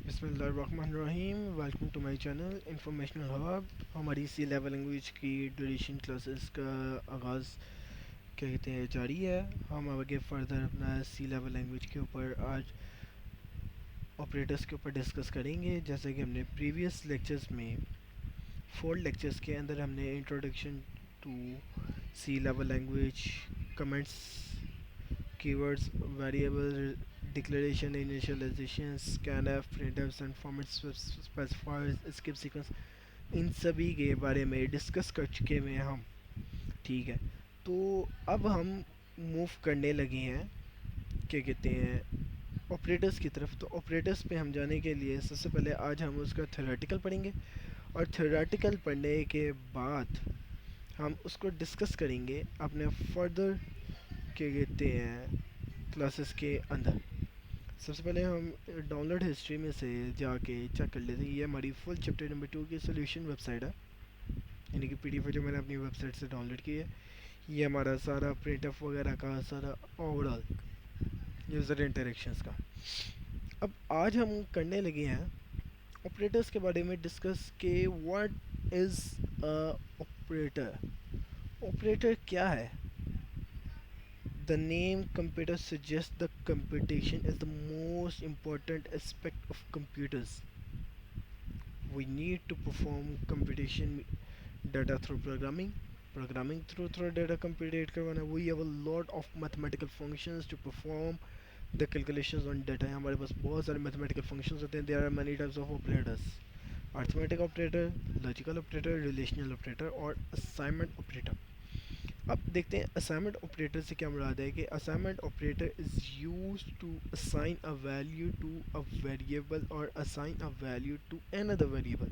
बिस्मिल्लाहिर्रहमानिर्रहीम। Welcome to my channel informational hub. हमारी C level language की ड्यूरेशन क्लासेस का आगाज़ क्या कहते हैं जारी है। हम आगे फर्दर अपना सी लेवल लैंग्वेज के ऊपर आज ऑपरेटर्स के ऊपर डिस्कस करेंगे। जैसे कि हमने प्रीवियस लेक्चर्स में 4 लेक्चर्स के अंदर हमने introduction to C level language, comments, keywords, variable declaration, initialization, scanf, printfs and format specifiers, skip sequence, इन सभी के बारे में डिस्कस कर चुके हैं हम। ठीक है, तो अब हम मूव करने लगे हैं क्या कहते हैं ऑपरेटर्स की तरफ। तो ऑपरेटर्स पे हम जाने के लिए सबसे पहले आज हम उसका थ्योरेटिकल पढ़ेंगे, और थ्योरेटिकल पढ़ने के बाद हम उसको डिस्कस करेंगे अपने फर्दर क्या कहते हैं क्लासेस के अंदर। सबसे पहले हम डाउनलोड हिस्ट्री में से जाके चेक कर लेते हैं। ये हमारी फुल चैप्टर नंबर 2 की सोल्यूशन वेबसाइट है, यानी कि पीडीएफ जो मैंने अपनी वेबसाइट से डाउनलोड की है। ये हमारा सारा प्रिंटअप वगैरह का सारा ओवरऑल यूज़र इंटरेक्शंस का। अब आज हम करने लगे हैं ऑपरेटर्स के बारे में डिस्कस के what is a operator. Operator क्या है? The name computer suggests the computation is the most important aspect of computers. We need to perform computation data through programming through data computate करवाना। We have a lot of mathematical functions to perform the calculations on data। हमारे पास बहुत सारे mathematical functions होते हैं। There are many types of operators: arithmetic operator, logical operator, relational operator और assignment operator। अब देखते हैं असाइनमेंट ऑपरेटर से क्या मुराद है कि assignment operator is used to assign a value to a variable और assign a value to another variable.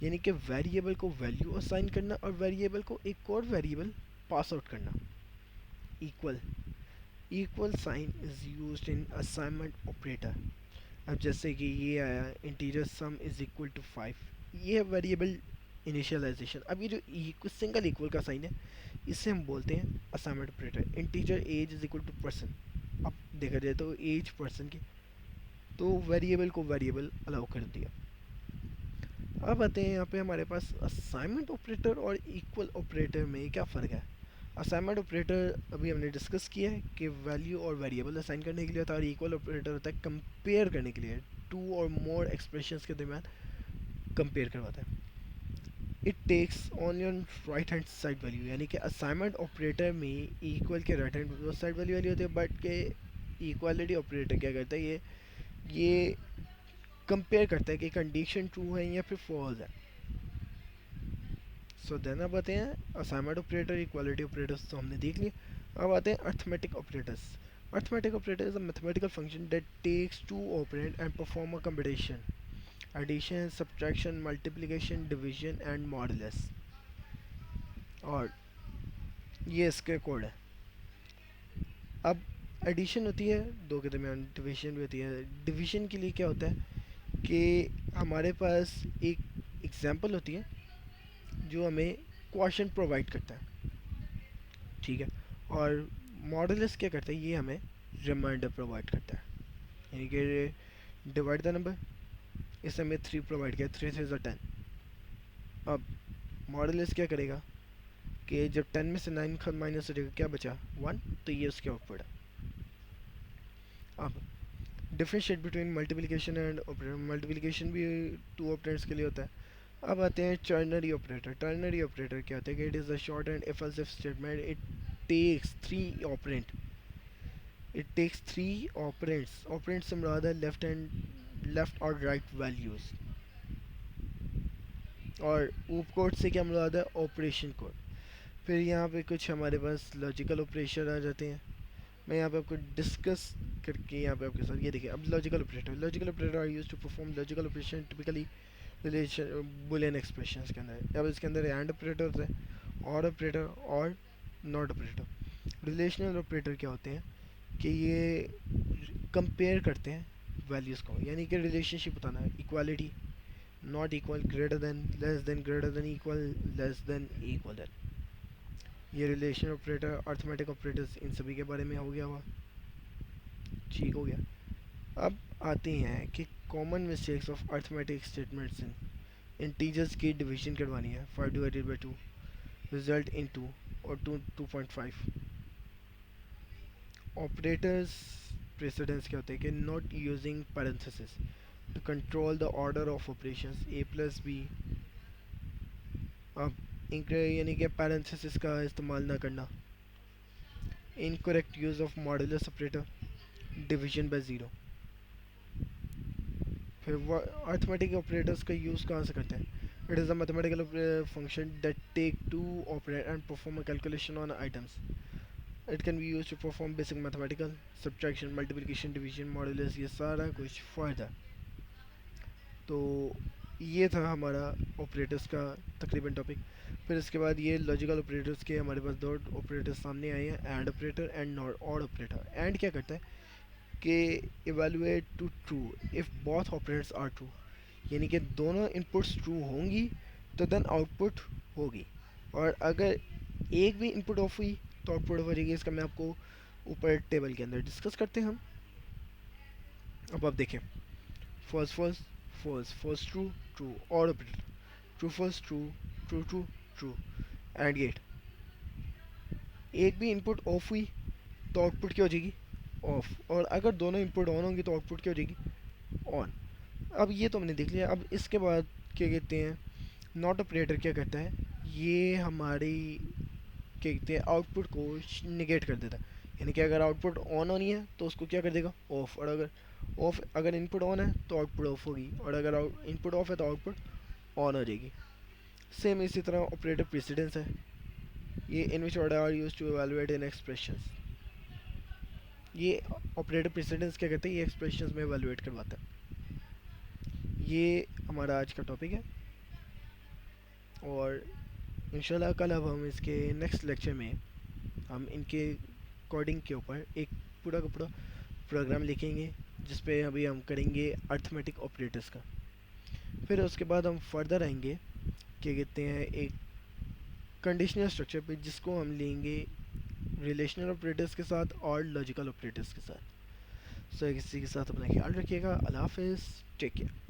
यानी कि वेरिएबल को वैल्यू असाइन करना और वेरिएबल को एक और वेरिएबल पास आउट करना। Equal equal sign is used in assignment operator. अब जैसे कि ये आया integer sum is equal to 5, ये है वेरिएबल इनिशियलाइजेशन। अब ये जो सिंगल इक्वल का साइन है इसे हम बोलते हैं assignment operator. Integer age is equal to person. अब देखा जाए तो एज पर्सन की, तो वेरिएबल को वेरिएबल अलाउ कर दिया। अब आते हैं यहाँ पे हमारे पास असाइनमेंट ऑपरेटर और इक्वल ऑपरेटर में क्या फ़र्क है। असाइनमेंट ऑपरेटर अभी हमने डिस्कस किया है कि वैल्यू और वेरिएबल असाइन करने के लिए होता है, और इक्वल ऑपरेटर होता है कंपेयर करने के लिए, टू और मोर एक्सप्रेशंस के दरमियान कंपेयर करवाता है। It takes on your right hand side value, यानी कि असाइनमेंट ऑपरेटर में इक्वल के राइट हैंड साइड वैल्यू वाली होती है, बट के इक्वालिटी ऑपरेटर क्या करता है, ये कंपेयर करता है कि कंडीशन ट्रू है या फिर फॉल्स है। सो देन अब आते हैं असाइनमेंट ऑपरेटर, इक्वालिटी ऑपरेटर्स तो हमने देख लिया। अब आते हैं arithmetic operators. Arithmetic operator is a mathematical function that takes two operand and perform a computation: addition, subtraction, multiplication, division and modulus. और ये इसके कोड है। अब एडिशन होती है दो के दरमियान, डिवीजन भी होती है। डिवीजन के लिए क्या होता है कि हमारे पास एक एग्जांपल होती है जो हमें क्वेश्चन प्रोवाइड करता है, ठीक है। और मॉडुलस क्या करता है, ये हमें रिमाइंडर प्रोवाइड करता है। यानी कि डिवाइड द नंबर, इससे हमें 3 प्रोवाइड किया, 3 3 10। अब मॉडुलस क्या करेगा कि जब 10 में से 9 माइनस हो जाएगा, क्या बचा 1, तो ये उसके आउटपुट है। अब differentiate between multiplication and operator. Multiplication भी 2 ऑपरेंड्स के लिए होता है। अब आते हैं टर्नरी ऑपरेटर। टर्नरी ऑपरेटर क्या होता है कि it is a short and if else if statement. It takes 3 operand, it takes 3 operands. Operand से मुराद है लेफ्ट और राइट वैल्यूज़। और ऊप कोड से क्या मुराद है, ऑपरेशन कोड। फिर यहाँ पे कुछ हमारे पास लॉजिकल ऑपरेशन आ जाते हैं। मैं यहाँ पे आपको डिस्कस करके यहाँ पे आपके साथ ये देखिए। अब logical operator are use to perform logical operation typically relation Boolean expressions के अंदर। अब इसके अंदर एंड ऑपरेटर होता है, और ऑपरेटर और नॉट ऑपरेटर। रिलेशनल ऑपरेटर क्या होते हैं कि ये कंपेयर करते हैं वैल्यूज़ को, यानी कि रिलेशनशिप बताना है, equality, not equal, greater than, greater than equal, less than equal than. ये रिलेशन ऑपरेटर, अर्थमेटिक ऑपरेटर्स, इन सभी के बारे में हो गया हुआ, ठीक हो गया। अब आती हैं कि common mistakes of arithmetic statements in integers की डिवीजन करवानी है 5 डिवाइडेड बाई 2 रिजल्ट इन 2 और 2.5 ऑपरेटर्स प्रेसिडेंस क्या होते हैं कि not using parenthesis to control the order of operations a plus b अब इनके यानी कि पैरेंथेसिस का इस्तेमाल ना करना incorrect use of modulus operator division by zero फिर अर्थमेटिक ऑपरेटर्स का यूज़ कहाँ से करते हैं it is a mathematical function that take two operate and perform a calculation on items it can be use to perform basic mathematical subtraction multiplication division modulus ये सारा कुछ फ़ायदा तो ये था हमारा ऑपरेटर्स का तकरीबन टॉपिक फिर इसके बाद ये लॉजिकल ऑपरेटर्स के हमारे पास दो ऑपरेटर्स सामने आए हैं and operator and not odd operator and क्या करता है कि evaluate to true if both operators are true यानी कि दोनों इनपुट्स ट्रू होंगी तो देन आउटपुट होगी और अगर एक भी इनपुट ऑफ हुई तो आउटपुट हो जाएगी इसका मैं आपको ऊपर टेबल के अंदर डिस्कस करते हैं हम अब आप देखें first first first first true true और operator true first true true true true and gate एक भी इनपुट ऑफ हुई तो आउटपुट क्या हो जाएगी ऑफ और अगर दोनों इनपुट ऑन होंगी तो आउटपुट क्या हो जाएगी ऑन अब ये तो हमने देख लिया अब इसके बाद क्या कहते हैं नॉट ऑपरेटर क्या करता है ये हमारी क्या कहते हैं आउटपुट को निगेट कर देता है यानी कि अगर आउटपुट ऑन होनी है तो उसको क्या कर देगा ऑफ और अगर इनपुट ऑन है तो आउटपुट ऑफ होगी और अगर इनपुट ऑफ है तो आउटपुट ऑन हो जाएगी सेम इसी तरह ऑपरेटर प्रेसिडेंस है ये in which order are use to evaluate in expressions ये ऑपरेटर प्रेसिडेंस क्या कहते हैं ये एक्सप्रेशंस में एवेलुएट करवाता है ये हमारा आज का टॉपिक है और इंशाल्लाह कल अब हम इसके नेक्स्ट लेक्चर में हम इनके कोडिंग के ऊपर एक पूरा का पूरा प्रोग्राम लिखेंगे जिस पे अभी हम करेंगे अर्थमेटिक ऑपरेटर्स का फिर उसके बाद हम फर्दर आएंगे क्या कहते हैं एक कंडीशनल स्ट्रक्चर पे जिसको हम लेंगे रिलेशनल ऑपरेटर्स के साथ और लॉजिकल ऑपरेटर्स के साथ सो इसी के साथ अपना ख्याल रखिएगा अल्लाह हाफिज़ टेक केयर